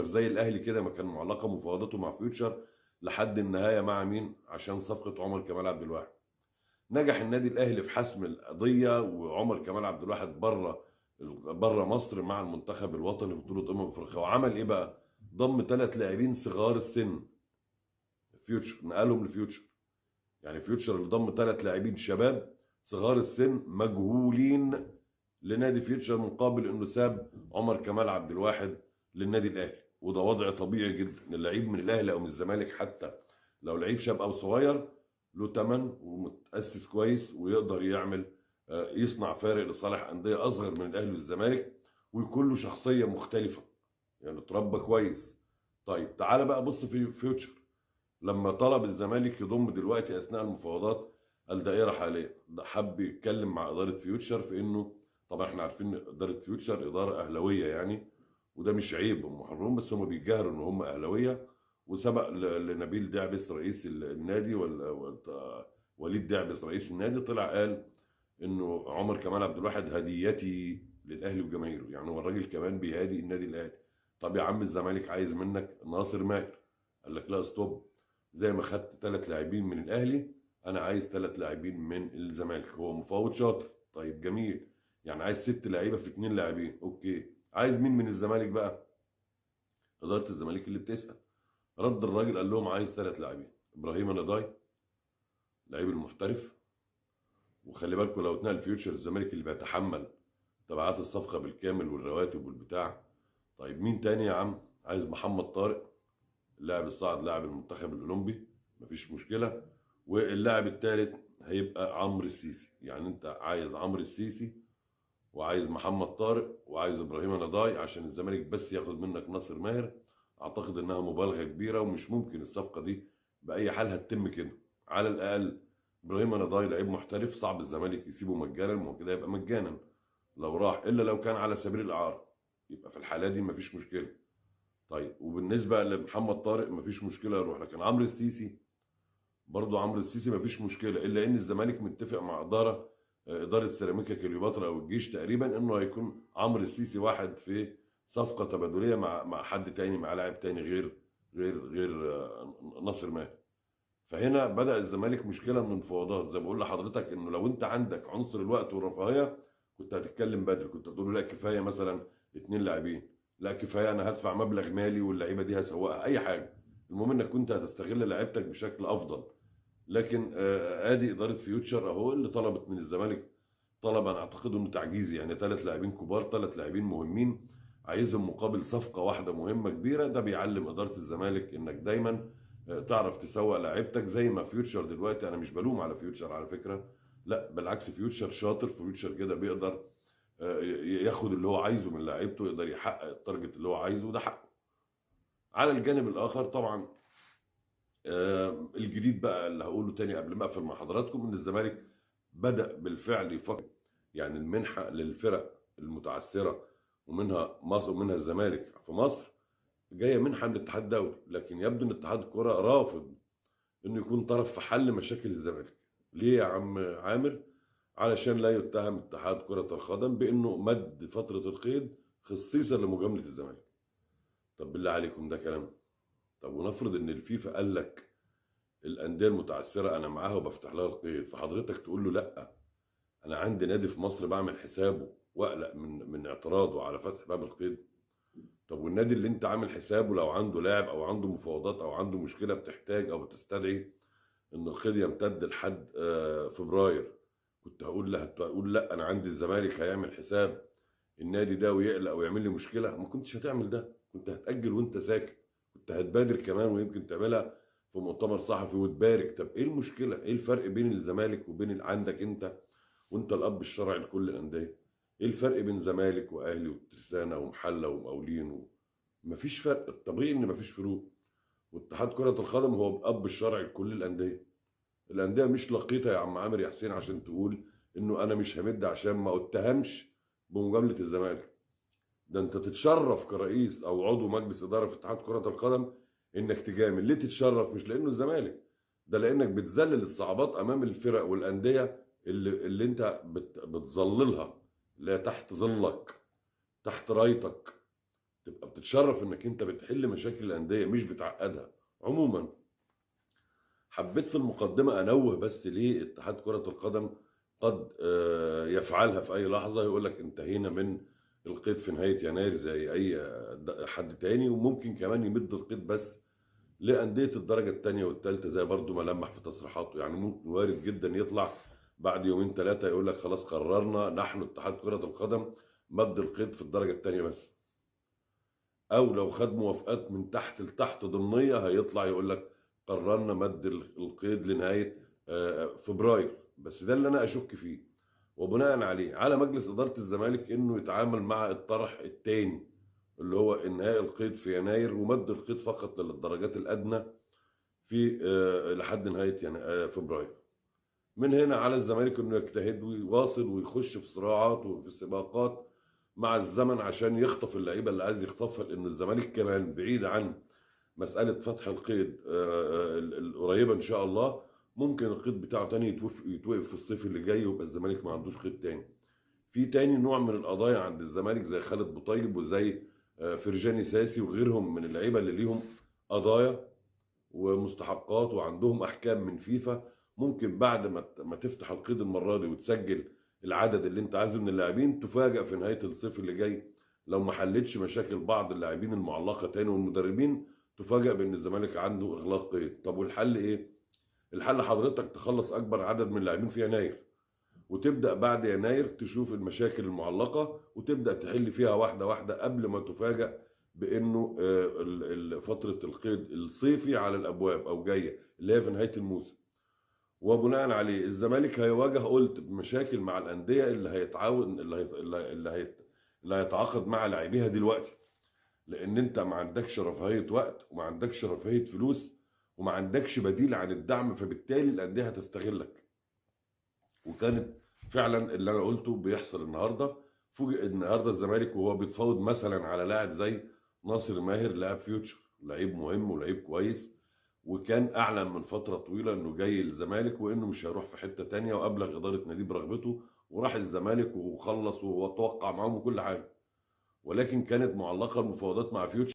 زي الاهلي كده ما كان معلقه مفاوضاته مع فيوتشر لحد النهايه مع مين عشان صفقه عمر كمال عبد الواحد. نجح النادي الاهلي في حسم القضيه، وعمر كمال عبد الواحد بره مصر مع المنتخب الوطني في بطوله افريقيا. وعمل ايه بقى؟ ضم 3 لاعبين صغار السن. فيوتشر نقلهم لفيوتشر. يعني فيوتشر اللي ضم 3 لاعبين شباب صغار السن مجهولين لنادي فيوتشر، مقابل انه ساب عمر كمال عبد الواحد للنادي الاهلي. وده وضع طبيعي جدا ان اللعيب من الاهلي او من الزمالك، حتى لو لعيب شاب او صغير، له ثمن ومتاسس كويس ويقدر يعمل يصنع فارق لصالح انديه اصغر من الاهلي والزمالك، ويكون له شخصيه مختلفه، يعني اتربى كويس. طيب تعالى بقى بص في فيوتشر. لما طلب الزمالك يضم دلوقتي اثناء المفاوضات الدائره حاليا، ده حب يتكلم مع اداره فيوتشر في انه، طبعا احنا عارفين ان اداره فيوتشر اداره اهلاويه يعني، وده مش عيب، هم حرين، بس هم بيجاهروا ان هم اهلاويه. وسبق لنبيل دعبس رئيس النادي وليد دعبس رئيس النادي طلع قال انه عمر كمال عبد الواحد هديتي للاهلي وجماهيره. يعني هو الراجل كمان بيهادي النادي الاهلي. طب يا عم الزمالك عايز منك ناصر ماهر، قال لك لا ستوب، زي ما خدت 3 لاعبين من الاهلي انا عايز 3 لاعبين من الزمالك. هو مفاوض شاطر، طيب جميل، يعني عايز 6 لعيبه في 2 لاعبين، اوكي، عايز مين من الزمالك بقى؟ اداره الزمالك اللي بتسال. رد الراجل قال لهم عايز 3 لاعبين: ابراهيم نضاي، لعيب المحترف، وخلي بالكم لو اتنقل فيوتشر الزمالك اللي بيتحمل تبعات الصفقه بالكامل والرواتب والبتاع. طيب مين تاني يا عم؟ عايز محمد طارق، اللاعب الصاعد لاعب المنتخب الاولمبي، مفيش مشكله. واللاعب الثالث هيبقى عمرو السيسي. يعني انت عايز عمرو السيسي وعايز محمد طارق وعايز ابراهيم نضاي عشان الزمالك بس ياخد منك ناصر ماهر. اعتقد انها مبالغه كبيره، ومش ممكن الصفقه دي باي حال هتتم كده. على الاقل ابراهيم نضاي لعيب محترف، صعب الزمالك يسيبه مجانا، ما هو كده يبقى مجانا لو راح، الا لو كان على سبيل الاعاره، يبقى في الحاله دي مفيش مشكله. طيب وبالنسبه لمحمد طارق مفيش مشكله يروح، لكن عمرو السيسي، برضه عمرو السيسي مفيش مشكله، الا ان الزمالك متفق مع اداره سيراميكا كليوباترا او الجيش تقريبا انه هيكون عمرو السيسي واحد في صفقه تبادليه مع حد تاني، مع لاعب تاني غير ناصر ماهر. فهنا بدأ الزمالك مشكله من المفاوضات. زي ما بقول لحضرتك انه لو انت عندك عنصر الوقت والرفاهيه كنت هتتكلم بدري، كنت هتقول له لا كفايه مثلا 2 لاعبين، لا كفايه انا هدفع مبلغ مالي واللعيبه دي هسوقها اي حاجه، المهم انك كنت هتستغل لعيبتك بشكل افضل. لكن ادي اداره فيوتشر اهو اللي طلبت من الزمالك طلبا اعتقد انه تعجيزي، يعني 3 لاعبين كبار، 3 لاعبين مهمين، عايزهم مقابل صفقه واحده مهمه كبيره. ده بيعلم اداره الزمالك انك دايما تعرف تسوق لاعيبتك زي ما فيوتشر دلوقتي. انا مش بلوم على فيوتشر على فكره، لا بالعكس، فيوتشر شاطر، فيوتشر كده بيقدر ياخد اللي هو عايزه من لاعيبته، يقدر يحقق التارجت اللي هو عايزه، وده حقه. على الجانب الاخر طبعا الجديد بقى اللي هقوله تاني قبل ما اقفل مع حضراتكم، ان الزمالك بدأ بالفعل يفكر، يعني المنحة للفرق المتعثرة ومنها مصر ومنها الزمالك في مصر جاية منحة من الاتحاد الدولي، لكن يبدو ان اتحاد الكرة رافض انه يكون طرف في حل مشاكل الزمالك. ليه يا عم عامر؟ علشان لا يتهم اتحاد كرة القدم بانه مد فترة القيد خصيصا لمجاملة الزمالك. طب بالله عليكم ده كلام؟ طب ونفرض ان الفيفا قال لك الانديه المتعثره انا معاها وبفتح لها القيد، فحضرتك تقول له لا، انا عندي نادي في مصر بعمل حسابه واقلق من اعتراضه على فتح باب القيد؟ طب والنادي اللي انت عامل حسابه لو عنده لاعب او عنده مفاوضات او عنده مشكله بتحتاج او بتستدعي ان القيد يمتد لحد فبراير، كنت هتقول لا انا عندي الزمالك هيعمل حساب النادي ده ويقلق ويعمل لي مشكله؟ ما كنتش هتعمل ده، كنت هتاجل وانت ساكت، كنت هتبادر كمان ويمكن تعملها في مؤتمر صحفي وتبارك. طب ايه المشكله؟ ايه الفرق بين الزمالك وبين عندك انت وانت الاب الشرعي لكل الانديه؟ ايه الفرق بين زمالك واهلي وترسانه ومحله ومقاولين مفيش فرق، الطبيعي ان مفيش فروق. واتحاد كره القدم هو الاب الشرعي لكل الانديه. الانديه مش لقيطه يا عم عامر يا حسين عشان تقول انه انا مش همد عشان ما اتهمش بمجامله الزمالك. ده انت تتشرف كرئيس او عضو مجلس اداره في اتحاد كره القدم انك تجامل. ليه تتشرف؟ مش لانه الزمالك، ده لانك بتذلل الصعوبات امام الفرق والانديه اللي انت بتظللها، اللي هي تحت ظلك، تحت رايتك. تبقى بتتشرف انك انت بتحل مشاكل الانديه مش بتعقدها. عموما حبيت في المقدمه انوه بس ليه اتحاد كره القدم قد يفعلها في اي لحظه، يقول لك انتهينا من القيد في نهايه يناير زي اي حد تاني، وممكن كمان يمد القيد بس لأندية الدرجة الثانية والثالثة زي برضو ما لمح في تصريحاته. يعني ممكن وارد جدا يطلع بعد يومين ثلاثة يقول لك خلاص قررنا نحن اتحاد كرة القدم مد القيد في الدرجة الثانية بس، أو لو خد موافقات من تحت لتحت ضمنية هيطلع يقول لك قررنا مد القيد لنهاية فبراير. بس ده اللي أنا أشك فيه، وبناء عليه على مجلس إدارة الزمالك إنه يتعامل مع الطرح الثاني اللي هو إنهاء القيد في يناير ومد القيد فقط للدرجات الأدنى في لحد نهايه يعني فبراير. من هنا على الزمالك انه يجتهد ويواصل ويخش في صراعات وفي سباقات مع الزمن عشان يخطف اللعيبه اللي عايز يخطفها، لان الزمالك كمان بعيد عن مساله فتح القيد القريبه ان شاء الله. ممكن القيد بتاعه تاني يتوقف في الصيف اللي جاي ويبقى الزمالك ما عندوش قيد تاني. في تاني نوع من القضايا عند الزمالك زي خالد بوطيب وزي فرجاني ساسي وغيرهم من اللعيبه اللي ليهم قضايا ومستحقات وعندهم احكام من فيفا. ممكن بعد ما تفتح القيد المره دي وتسجل العدد اللي انت عايزه من اللاعبين تفاجئ في نهايه الصيف اللي جاي لو ما حلتش مشاكل بعض اللاعبين المعلقه تاني والمدربين، تفاجئ بان الزمالك عنده اغلاق قيد. طب والحل ايه؟ الحل حضرتك تخلص اكبر عدد من اللاعبين في يناير، وتبدا بعد يناير تشوف المشاكل المعلقه وتبدا تحل فيها واحده واحده قبل ما تفاجئ بانه فتره القيد الصيفي على الابواب او جايه اللي هي في نهايه الموسم. وبناء عليه الزمالك هيواجه قلت بمشاكل مع الانديه اللي هيتعاون اللي هيتعاقد مع لاعبيها دلوقتي، لان انت ما عندكش رفاهيه وقت وما عندكش رفاهيه فلوس وما عندكش بديل عن الدعم، فبالتالي الانديه هتستغلك. وكانت فعلا اللي انا قلته بيحصل النهارده. فوجئ النهارده الزمالك وهو بيتفاوض مثلا على لاعب زي ناصر ماهر، لاعب فيوتشر، لعيب مهم ولعيب كويس، وكان اعلن من فتره طويله انه جاي الزمالك وانه مش هيروح في حته تانية، وابلغ اداره ناديه برغبته وراح الزمالك وخلص وتوقع معاهم وكل حاجه. ولكن كانت معلقه المفاوضات مع فيوتشر